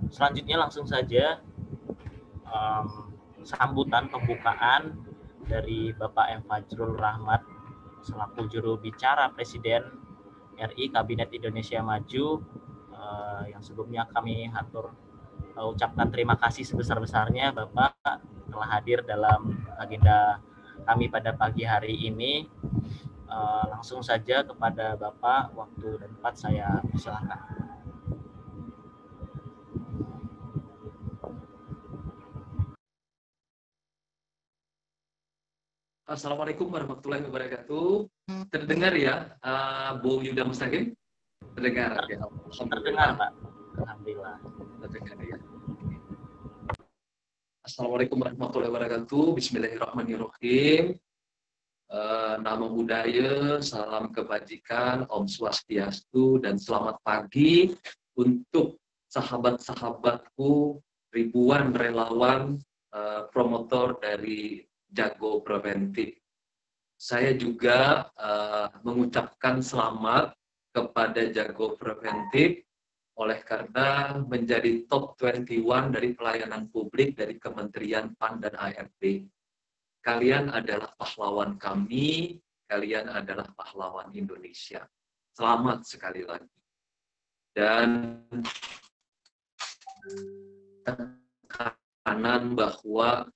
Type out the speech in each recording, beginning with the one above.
Selanjutnya langsung saja sambutan pembukaan dari Bapak M. Fajrul Rahmat selaku juru bicara Presiden RI Kabinet Indonesia Maju, yang sebelumnya kami ucapkan terima kasih sebesar-besarnya Bapak telah hadir dalam agenda kami pada pagi hari ini. Langsung saja kepada Bapak, waktu dan tempat saya persilakan. Assalamualaikum warahmatullahi wabarakatuh. Terdengar ya, Bu Yuda Mustaqim? Terdengar ya. Terdengar, Pak. Alhamdulillah. Terdengar ya. Assalamualaikum warahmatullahi wabarakatuh. Bismillahirrahmanirrahim. Namo Buddhaya, salam kebajikan, Om Swastiastu, dan selamat pagi untuk sahabat-sahabatku, ribuan relawan promotor dari Jago Preventif. Saya juga mengucapkan selamat kepada Jago Preventif oleh karena menjadi top 21 dari pelayanan publik dari Kementerian PAN dan ARD. Kalian adalah pahlawan kami, kalian adalah pahlawan Indonesia. Selamat sekali lagi. Dan tekanan bahwa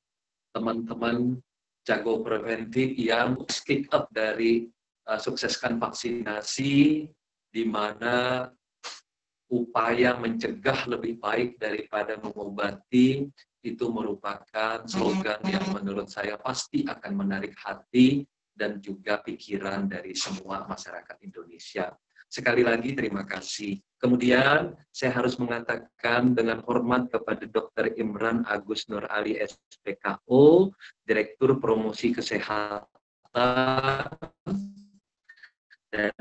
teman-teman Jago Preventif yang speak up dari sukseskan vaksinasi, di mana upaya mencegah lebih baik daripada mengobati, itu merupakan slogan yang menurut saya pasti akan menarik hati dan juga pikiran dari semua masyarakat Indonesia. Sekali lagi terima kasih. Kemudian saya harus mengatakan dengan hormat kepada Dr. Imran Agus Nur Ali SPKO, Direktur Promosi Kesehatan dan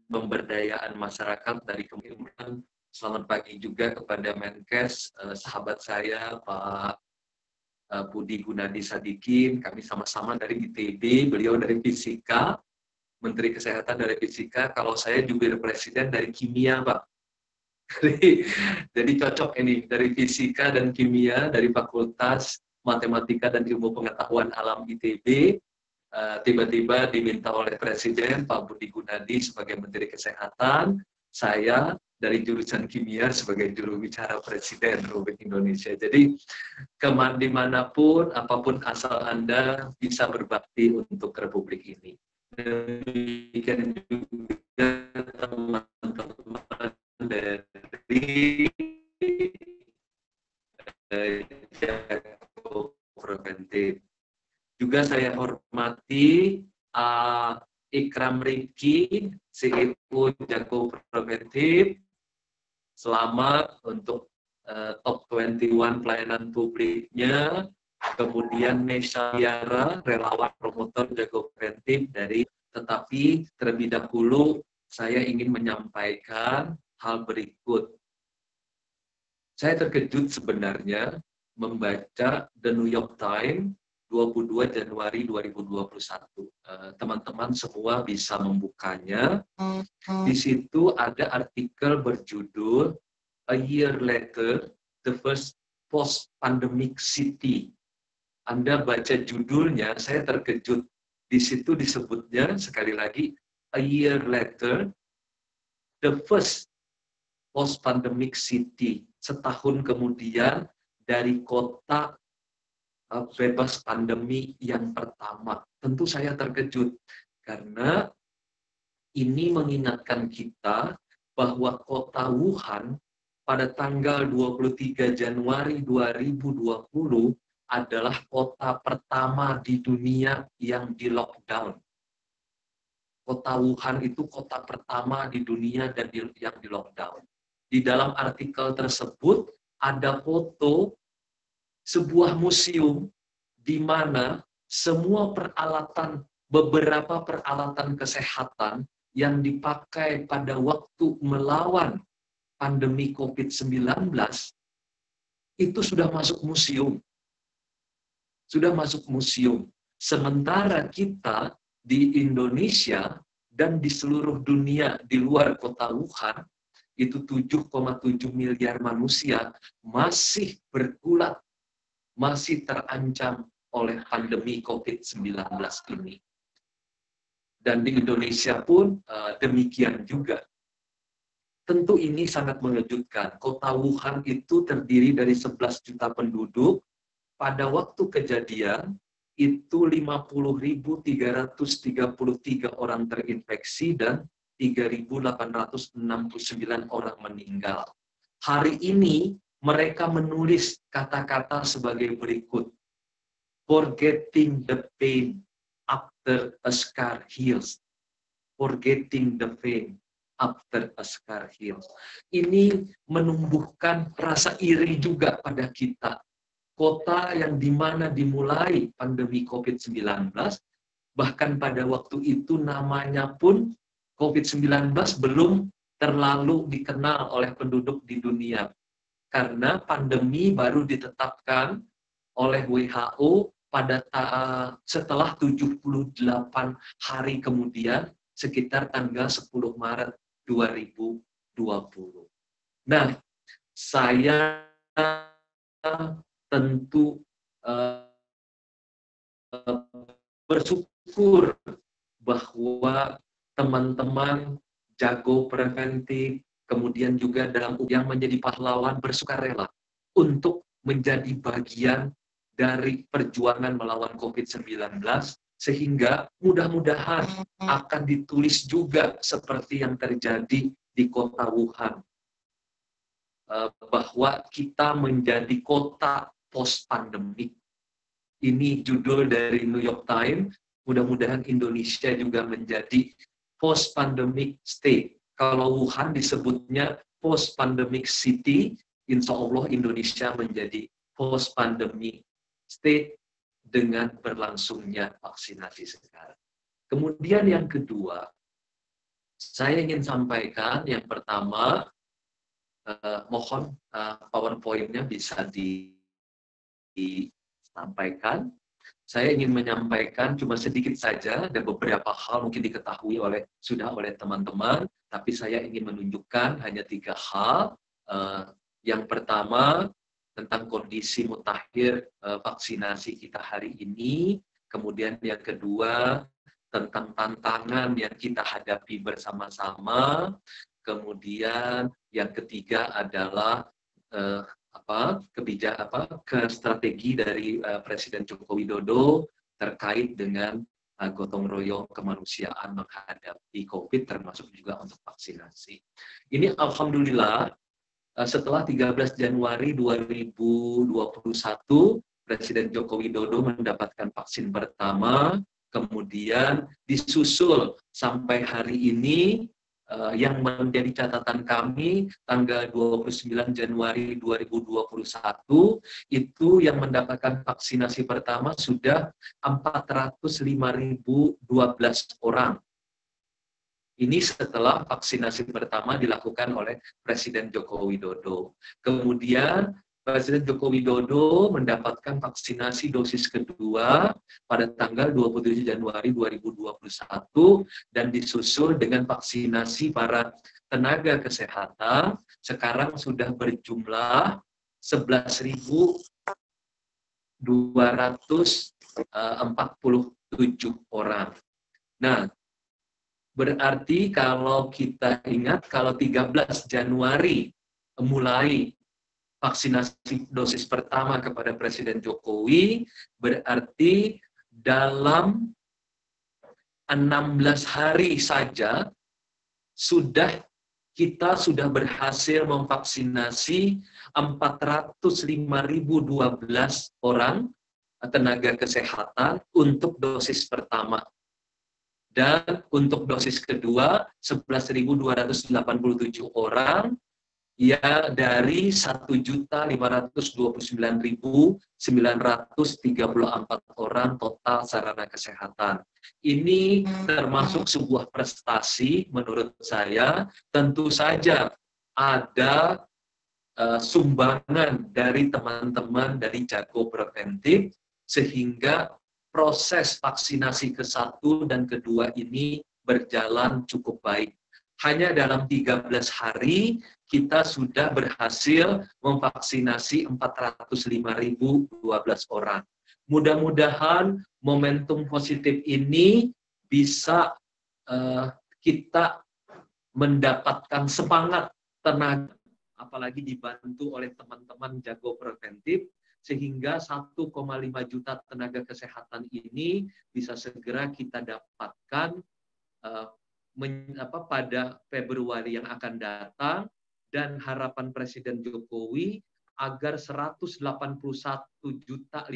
Pemberdayaan Masyarakat dari Kementerian. Selamat pagi juga kepada Menkes, sahabat saya Pak Budi Gunadi Sadikin. Kami sama-sama dari ITB, beliau dari Fisika. Menteri Kesehatan dari Fisika, kalau saya jubir Presiden dari Kimia, Pak. Jadi cocok ini, dari Fisika dan Kimia, dari Fakultas Matematika dan Ilmu Pengetahuan Alam ITB, tiba-tiba diminta oleh Presiden, Pak Budi Gunadi sebagai Menteri Kesehatan, saya dari jurusan Kimia sebagai juru bicara Presiden Republik Indonesia. Jadi, dimanapun, apapun asal Anda, bisa berbakti untuk Republik ini. Demikian juga teman-teman dari Jago Preventif. Juga saya hormati Ikram Rifki, CEO Jago Preventif. Selamat untuk top 21 pelayanan publiknya. Kemudian Nesha Tiara, relawan promotor Jago Preventif dari, tetapi terlebih dahulu saya ingin menyampaikan hal berikut. Saya terkejut sebenarnya membaca The New York Times 22 Januari 2021. Teman-teman semua bisa membukanya. Di situ ada artikel berjudul A Year Later, the First Post-Pandemic City. Anda baca judulnya, saya terkejut. Di situ disebutnya, sekali lagi, A Year Later, the First Post-Pandemic City. Setahun kemudian dari kota bebas pandemi yang pertama. Tentu saya terkejut, karena ini mengingatkan kita bahwa kota Wuhan pada tanggal 23 Januari 2020 adalah kota pertama di dunia yang di lockdown. Kota Wuhan itu kota pertama di dunia dan yang di lockdown. Di dalam artikel tersebut ada foto sebuah museum di mana semua peralatan, beberapa peralatan kesehatan yang dipakai pada waktu melawan pandemi COVID-19 itu sudah masuk museum. Sudah masuk museum. Sementara kita di Indonesia dan di seluruh dunia di luar kota Wuhan itu 7,7 miliar manusia masih bergulat, masih terancam oleh pandemi COVID-19 ini. Dan di Indonesia pun demikian juga. Tentu ini sangat mengejutkan. Kota Wuhan itu terdiri dari 11 juta penduduk. Pada waktu kejadian, itu 50.333 orang terinfeksi dan 3.869 orang meninggal. Hari ini, mereka menulis kata-kata sebagai berikut. Forgetting the pain after a scar heals. Forgetting the pain after a scar heals. Ini menumbuhkan rasa iri juga pada kita. Kota yang dimana dimulai pandemi COVID-19, bahkan pada waktu itu namanya pun COVID-19 belum terlalu dikenal oleh penduduk di dunia. Karena pandemi baru ditetapkan oleh WHO pada setelah 78 hari kemudian, sekitar tanggal 10 Maret 2020. Nah, saya tentu bersyukur bahwa teman-teman jago preventif, kemudian juga dalam yang menjadi pahlawan bersukarela untuk menjadi bagian dari perjuangan melawan COVID-19, sehingga mudah-mudahan akan ditulis juga seperti yang terjadi di kota Wuhan, bahwa kita menjadi kota post-pandemik. Ini judul dari New York Times, mudah-mudahan Indonesia juga menjadi post-pandemic state. Kalau Wuhan disebutnya post-pandemic city, insya Allah Indonesia menjadi post-pandemic state dengan berlangsungnya vaksinasi sekarang. Kemudian yang kedua, saya ingin sampaikan yang pertama, mohon PowerPoint-nya bisa disampaikan. Saya ingin menyampaikan cuma sedikit saja, ada beberapa hal mungkin diketahui sudah oleh teman-teman, tapi saya ingin menunjukkan hanya 3 hal. Yang pertama, tentang kondisi mutakhir vaksinasi kita hari ini. Kemudian yang kedua, tentang tantangan yang kita hadapi bersama-sama. Kemudian yang ketiga adalah strategi dari Presiden Joko Widodo terkait dengan gotong royong kemanusiaan menghadapi COVID, termasuk juga untuk vaksinasi. Ini alhamdulillah setelah 13 Januari 2021, Presiden Joko Widodo mendapatkan vaksin pertama, kemudian disusul sampai hari ini, yang menjadi catatan kami, tanggal 29 Januari 2021, itu yang mendapatkan vaksinasi pertama sudah 405.012 orang. Ini setelah vaksinasi pertama dilakukan oleh Presiden Joko Widodo. Kemudian Presiden Joko Widodo mendapatkan vaksinasi dosis kedua pada tanggal 27 Januari 2021 dan disusul dengan vaksinasi para tenaga kesehatan, sekarang sudah berjumlah 11.247 orang. Nah, berarti kalau kita ingat, kalau 13 Januari mulai vaksinasi dosis pertama kepada Presiden Jokowi, berarti dalam 16 hari saja kita sudah berhasil memvaksinasi 405.012 orang tenaga kesehatan untuk dosis pertama. Dan untuk dosis kedua, 11.287 orang, ya dari 1.529.934 orang total sarana kesehatan. Ini termasuk sebuah prestasi menurut saya. Tentu saja ada sumbangan dari teman-teman dari Jago Preventif, sehingga proses vaksinasi ke-1 dan ke-2 ini berjalan cukup baik. hanya dalam 13 hari kita sudah berhasil memvaksinasi 405.012 orang. Mudah-mudahan momentum positif ini bisa kita mendapatkan semangat, tenaga, apalagi dibantu oleh teman-teman jago preventif, sehingga 1,5 juta tenaga kesehatan ini bisa segera kita dapatkan pada Februari yang akan datang, dan harapan Presiden Jokowi agar 181.554.465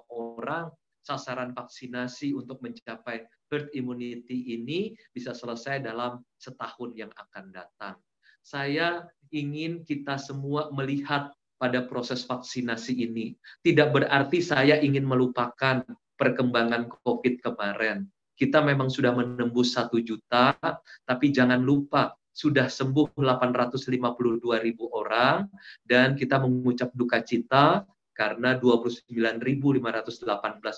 orang sasaran vaksinasi untuk mencapai herd immunity ini bisa selesai dalam setahun yang akan datang. Saya ingin kita semua melihat pada proses vaksinasi ini. Tidak berarti saya ingin melupakan perkembangan COVID kemarin. Kita memang sudah menembus 1 juta, tapi jangan lupa sudah sembuh 852.000 orang, dan kita mengucap duka cita karena 29.518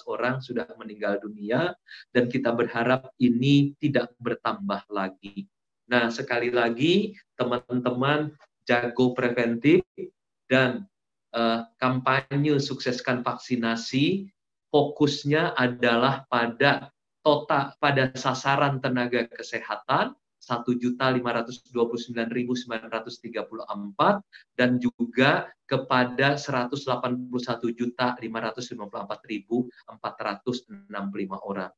orang sudah meninggal dunia, dan kita berharap ini tidak bertambah lagi. Nah, sekali lagi, teman-teman jago preventif dan kampanye sukseskan vaksinasi, fokusnya adalah pada sasaran tenaga kesehatan 1.529.934 dan juga kepada 181.554.465 orang.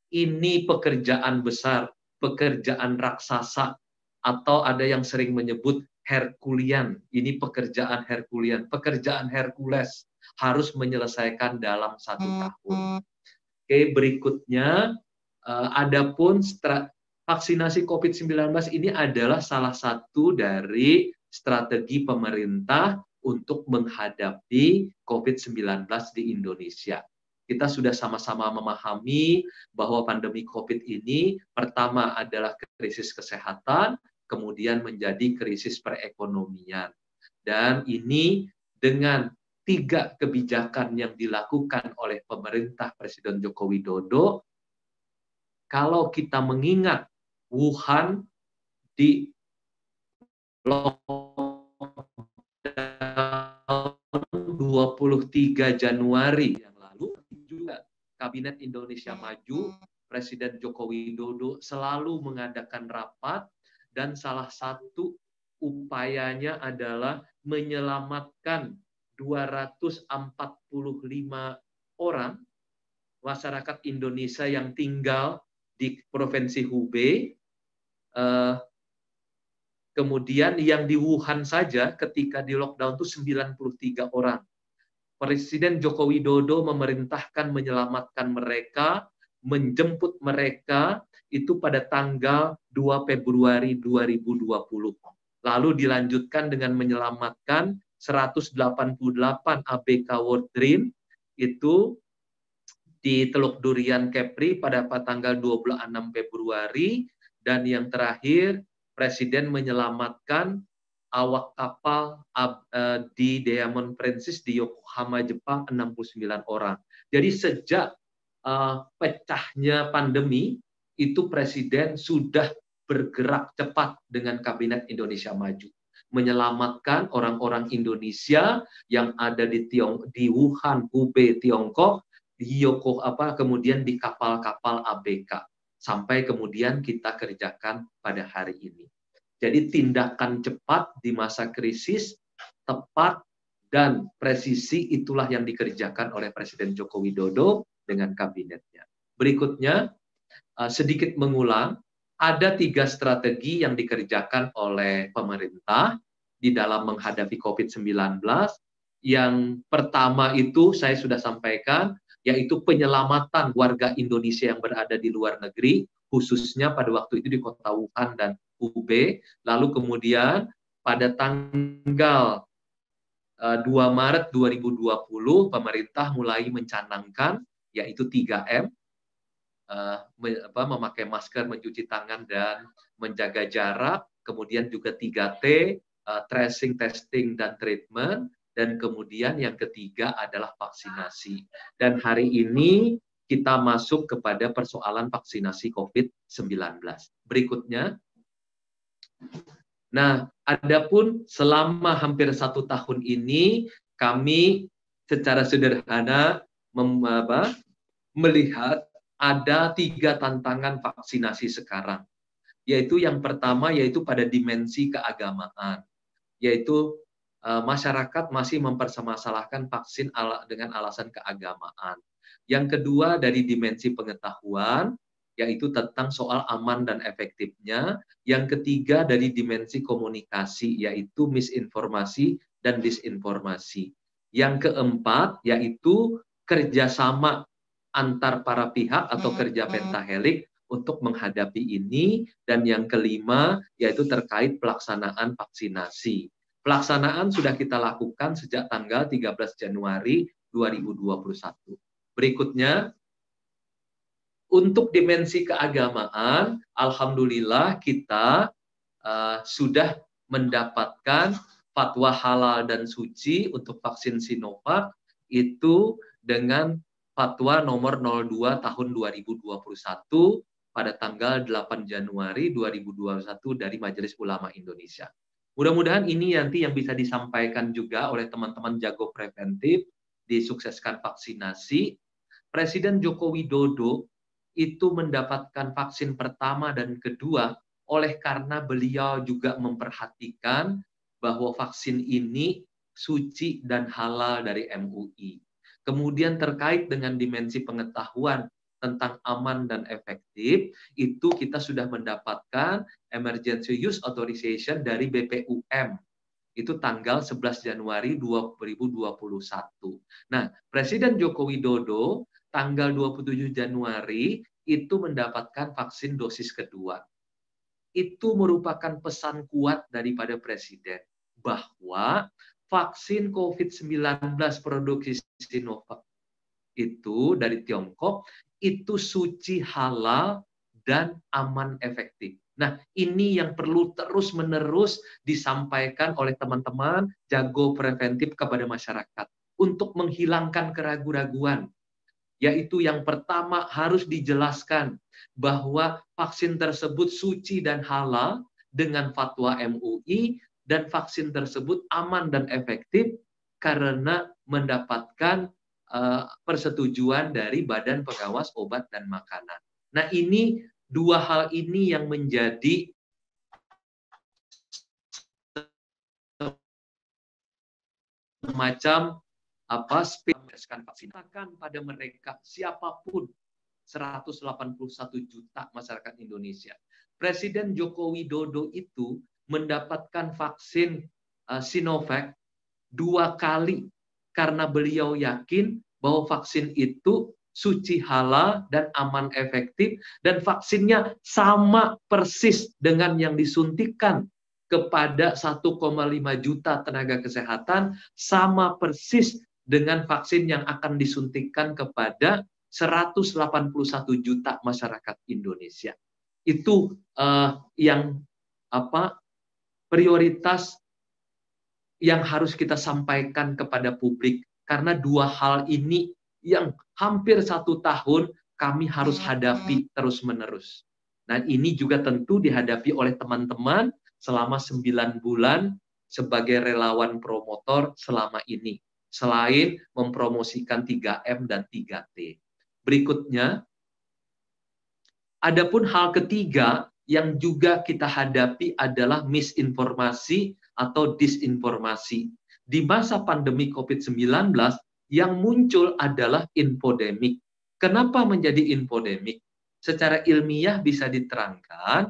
Ini pekerjaan besar, pekerjaan raksasa, atau ada yang sering menyebut Herculean. Ini pekerjaan Herculean, pekerjaan Hercules, harus menyelesaikan dalam 1 tahun. Oke, berikutnya, adapun vaksinasi COVID-19 ini adalah salah satu dari strategi pemerintah untuk menghadapi COVID-19 di Indonesia. Kita sudah sama-sama memahami bahwa pandemi COVID ini pertama adalah krisis kesehatan, kemudian menjadi krisis perekonomian. Dan ini dengan 3 kebijakan yang dilakukan oleh pemerintah Presiden Joko Widodo, kalau kita mengingat Wuhan di lockdown 23 Januari yang lalu, juga Kabinet Indonesia Maju, Presiden Joko Widodo selalu mengadakan rapat, dan salah satu upayanya adalah menyelamatkan 245 orang masyarakat Indonesia yang tinggal di Provinsi Hubei. Kemudian yang di Wuhan saja ketika di lockdown itu 93 orang. Presiden Joko Widodo memerintahkan menyelamatkan mereka, menjemput mereka itu pada tanggal 2 Februari 2020. Lalu dilanjutkan dengan menyelamatkan 188 ABK World Dream itu di Teluk Durian Kepri pada tanggal 26 Februari, dan yang terakhir Presiden menyelamatkan awak kapal di Diamond Princess di Yokohama, Jepang 69 orang. Jadi sejak pecahnya pandemi itu Presiden sudah bergerak cepat dengan Kabinet Indonesia Maju menyelamatkan orang-orang Indonesia yang ada di Wuhan, Hubei, Tiongkok, di Yokohama, kemudian di kapal-kapal ABK, sampai kemudian kita kerjakan pada hari ini. Jadi tindakan cepat di masa krisis, tepat dan presisi, itulah yang dikerjakan oleh Presiden Joko Widodo dengan kabinetnya. Berikutnya, sedikit mengulang, ada 3 strategi yang dikerjakan oleh pemerintah di dalam menghadapi COVID-19. Yang pertama itu saya sudah sampaikan, yaitu penyelamatan warga Indonesia yang berada di luar negeri, khususnya pada waktu itu di kota Wuhan dan Hubei. Lalu kemudian pada tanggal 2 Maret 2020, pemerintah mulai mencanangkan, yaitu 3M, memakai masker, mencuci tangan, dan menjaga jarak. Kemudian juga 3T, tracing, testing, dan treatment. Dan kemudian yang ketiga adalah vaksinasi. Dan hari ini kita masuk kepada persoalan vaksinasi COVID-19. Berikutnya. Nah, adapun selama hampir 1 tahun ini, kami secara sederhana melihat ada 3 tantangan vaksinasi sekarang. Yaitu yang pertama, yaitu pada dimensi keagamaan. Yaitu masyarakat masih mempermasalahkan vaksin dengan alasan keagamaan. Yang kedua, dari dimensi pengetahuan, yaitu tentang soal aman dan efektifnya. Yang ketiga, dari dimensi komunikasi, yaitu misinformasi dan disinformasi. Yang keempat, yaitu kerjasama antar para pihak atau kerja pentahelik untuk menghadapi ini. Dan yang kelima, yaitu terkait pelaksanaan vaksinasi. Pelaksanaan sudah kita lakukan sejak tanggal 13 Januari 2021. Berikutnya, untuk dimensi keagamaan, alhamdulillah kita sudah mendapatkan fatwa halal dan suci untuk vaksin Sinovac itu dengan fatwa nomor 02 tahun 2021 pada tanggal 8 Januari 2021 dari Majelis Ulama Indonesia. Mudah-mudahan ini nanti yang bisa disampaikan juga oleh teman-teman jago preventif disukseskan vaksinasi. Presiden Joko Widodo itu mendapatkan vaksin pertama dan kedua oleh karena beliau juga memperhatikan bahwa vaksin ini suci dan halal dari MUI. Kemudian terkait dengan dimensi pengetahuan tentang aman dan efektif, itu kita sudah mendapatkan Emergency Use Authorization dari BPUM. Itu tanggal 11 Januari 2021. Nah, Presiden Joko Widodo tanggal 27 Januari itu mendapatkan vaksin dosis kedua. Itu merupakan pesan kuat daripada Presiden bahwa vaksin COVID-19 produksi Sinovac itu dari Tiongkok itu suci, halal, dan aman efektif. Nah, ini yang perlu terus-menerus disampaikan oleh teman-teman jago preventif kepada masyarakat untuk menghilangkan keraguan-raguan. Yaitu yang pertama harus dijelaskan bahwa vaksin tersebut suci dan halal dengan fatwa MUI dan vaksin tersebut aman dan efektif karena mendapatkan persetujuan dari Badan Pengawas Obat dan Makanan. Nah, ini dua hal ini yang menjadi semacam spesifikasikan vaksin pada mereka siapapun 181 juta masyarakat Indonesia. Presiden Joko Widodo itu mendapatkan vaksin Sinovac 2 kali karena beliau yakin bahwa vaksin itu suci, halal, dan aman efektif, dan vaksinnya sama persis dengan yang disuntikan kepada 1,5 juta tenaga kesehatan, sama persis dengan vaksin yang akan disuntikan kepada 181 juta masyarakat Indonesia. Itu yang prioritas yang harus kita sampaikan kepada publik, karena dua hal ini yang hampir 1 tahun kami harus hadapi terus-menerus. Nah, ini juga tentu dihadapi oleh teman-teman selama 9 bulan sebagai relawan promotor selama ini. Selain mempromosikan 3M dan 3T. Berikutnya, adapun hal ketiga yang juga kita hadapi adalah misinformasi atau disinformasi. Di masa pandemi COVID-19, yang muncul adalah infodemik. Kenapa menjadi infodemik? Secara ilmiah bisa diterangkan,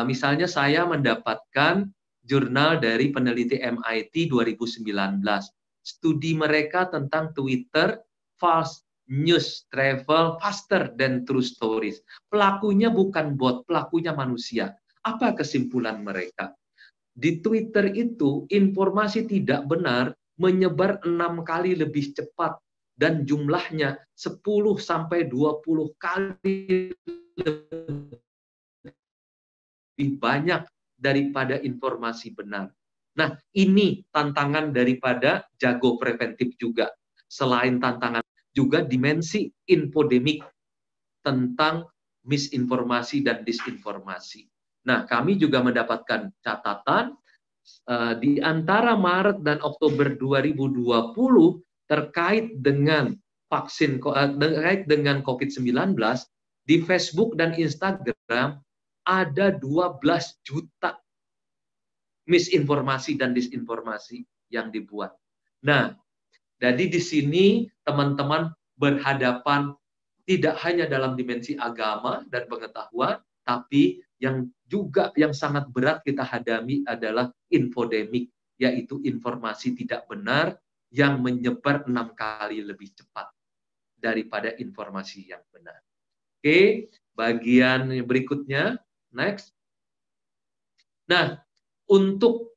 misalnya saya mendapatkan jurnal dari peneliti MIT 2019. Studi mereka tentang Twitter, false news travel faster than true stories. Pelakunya bukan bot, pelakunya manusia. Apa kesimpulan mereka? Di Twitter itu informasi tidak benar menyebar 6 kali lebih cepat dan jumlahnya 10-20 kali lebih banyak daripada informasi benar. Nah, ini tantangan daripada jago preventif juga. Selain tantangan juga dimensi infodemik tentang misinformasi dan disinformasi. Nah, kami juga mendapatkan catatan di antara Maret dan Oktober 2020 terkait dengan terkait dengan COVID-19 di Facebook dan Instagram ada 12 juta misinformasi dan disinformasi yang dibuat. Nah, jadi di sini teman-teman berhadapan tidak hanya dalam dimensi agama dan pengetahuan, tapi yang juga yang sangat berat kita hadapi adalah infodemik, yaitu informasi tidak benar yang menyebar 6 kali lebih cepat daripada informasi yang benar. Oke, bagian berikutnya, next. Nah, untuk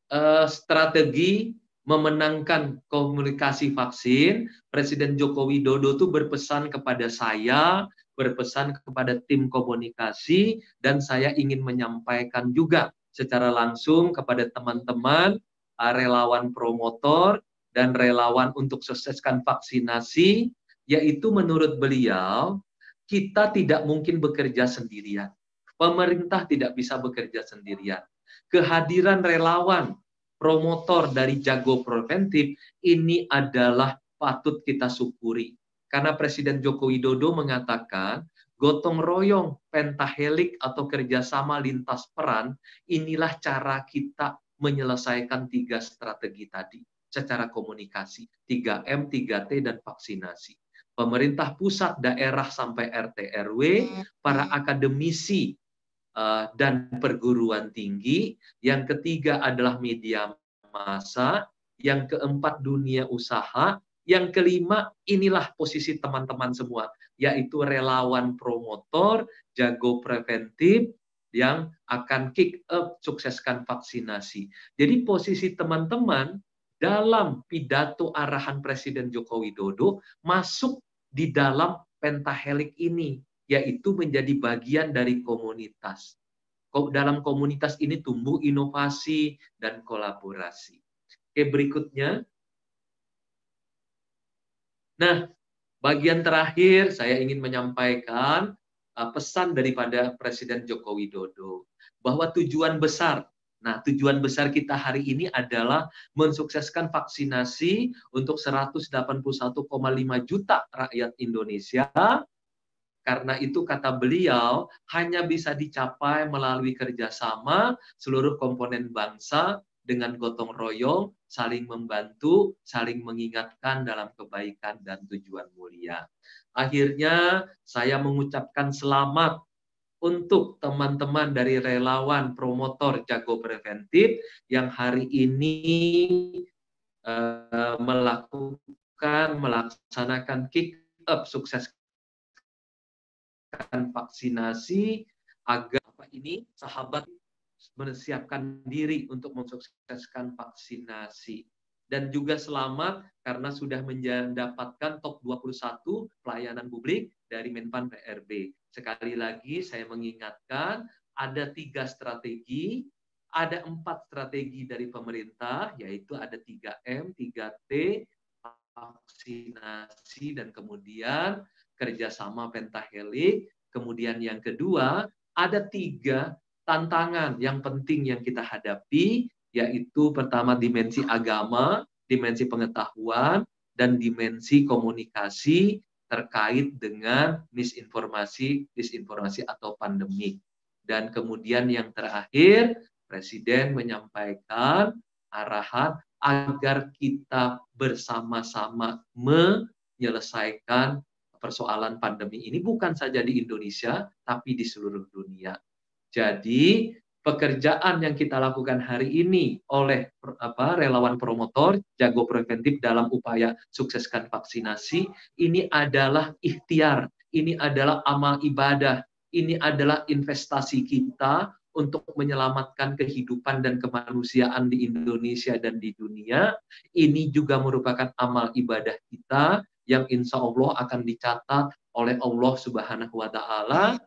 strategi memenangkan komunikasi vaksin, Presiden Joko Widodo itu berpesan kepada saya, berpesan kepada tim komunikasi, dan saya ingin menyampaikan juga secara langsung kepada teman-teman relawan promotor dan relawan untuk sukseskan vaksinasi, yaitu menurut beliau, kita tidak mungkin bekerja sendirian. Pemerintah tidak bisa bekerja sendirian. Kehadiran relawan promotor dari Jago Preventif ini adalah patut kita syukuri. Karena Presiden Joko Widodo mengatakan gotong royong, pentahelik atau kerjasama lintas peran, inilah cara kita menyelesaikan 3 strategi tadi secara komunikasi, 3M, 3T, dan vaksinasi. Pemerintah pusat, daerah, sampai RT RW, para akademisi, dan perguruan tinggi. Yang ketiga adalah media massa. Yang keempat dunia usaha. Yang kelima, inilah posisi teman-teman semua, yaitu relawan promotor, Jago Preventif, yang akan kick up sukseskan vaksinasi. Jadi posisi teman-teman dalam pidato arahan Presiden Joko Widodo masuk di dalam pentahelik ini, yaitu menjadi bagian dari komunitas. Dalam komunitas ini tumbuh inovasi dan kolaborasi. Oke, berikutnya. Nah, bagian terakhir saya ingin menyampaikan pesan daripada Presiden Joko Widodo bahwa tujuan besar. Nah, tujuan besar kita hari ini adalah mensukseskan vaksinasi untuk 181,5 juta rakyat Indonesia. Karena itu kata beliau hanya bisa dicapai melalui kerjasama seluruh komponen bangsa dengan gotong royong, saling membantu, saling mengingatkan dalam kebaikan dan tujuan mulia. Akhirnya saya mengucapkan selamat untuk teman-teman dari relawan promotor Jago Preventif yang hari ini melaksanakan kick up sukses vaksinasi agar ini sahabat menyiapkan diri untuk mensukseskan vaksinasi. Dan juga selamat karena sudah mendapatkan top 21 pelayanan publik dari Menpan PRB. Sekali lagi saya mengingatkan ada 3 strategi, ada 4 strategi dari pemerintah, yaitu ada 3M, 3T, vaksinasi, dan kemudian kerjasama pentahelik. Kemudian yang kedua, ada 3 tantangan yang penting yang kita hadapi, yaitu pertama dimensi agama, dimensi pengetahuan, dan dimensi komunikasi terkait dengan misinformasi, disinformasi atau pandemik. Dan kemudian yang terakhir, Presiden menyampaikan arahan agar kita bersama-sama menyelesaikan persoalan pandemi ini bukan saja di Indonesia, tapi di seluruh dunia. Jadi pekerjaan yang kita lakukan hari ini oleh relawan promotor Jago Preventif dalam upaya sukseskan vaksinasi, ini adalah ikhtiar, ini adalah amal ibadah, ini adalah investasi kita untuk menyelamatkan kehidupan dan kemanusiaan di Indonesia dan di dunia. Ini juga merupakan amal ibadah kita yang insya Allah akan dicatat oleh Allah Subhanahu wa Ta'ala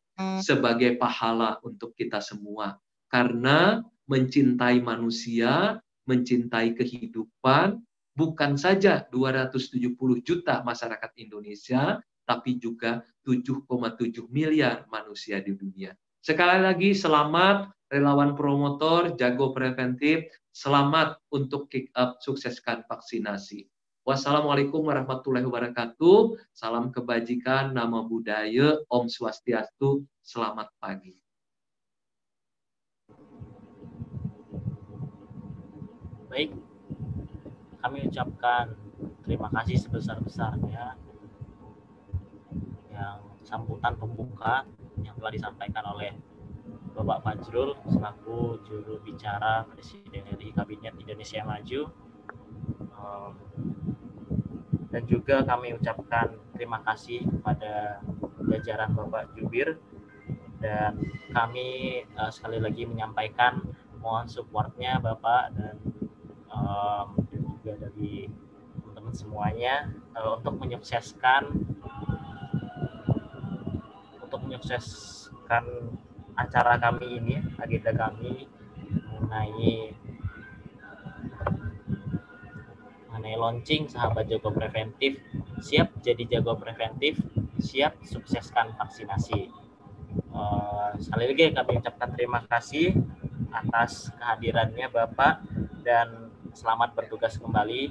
sebagai pahala untuk kita semua. Karena mencintai manusia, mencintai kehidupan, bukan saja 270 juta masyarakat Indonesia, tapi juga 7,7 miliar manusia di dunia. Sekali lagi selamat relawan promotor, jago preventif, selamat untuk kick up sukseskan vaksinasi. Wassalamualaikum warahmatullahi wabarakatuh. Salam kebajikan, nama budaya, Om Swastiastu, selamat pagi. Baik, kami ucapkan terima kasih sebesar-besarnya yang sambutan pembuka yang telah disampaikan oleh Bapak Fajrul selaku juru bicara Presiden RI Kabinet Indonesia Maju. Dan juga kami ucapkan terima kasih kepada jajaran Bapak Jubir, dan kami sekali lagi menyampaikan mohon supportnya Bapak dan juga dari teman-teman semuanya untuk menyukseskan acara kami ini, agenda kami mengenai launching sahabat jago preventif, siap jadi jago preventif, siap sukseskan vaksinasi. Sekali lagi kami ucapkan terima kasih atas kehadirannya Bapak dan selamat bertugas kembali.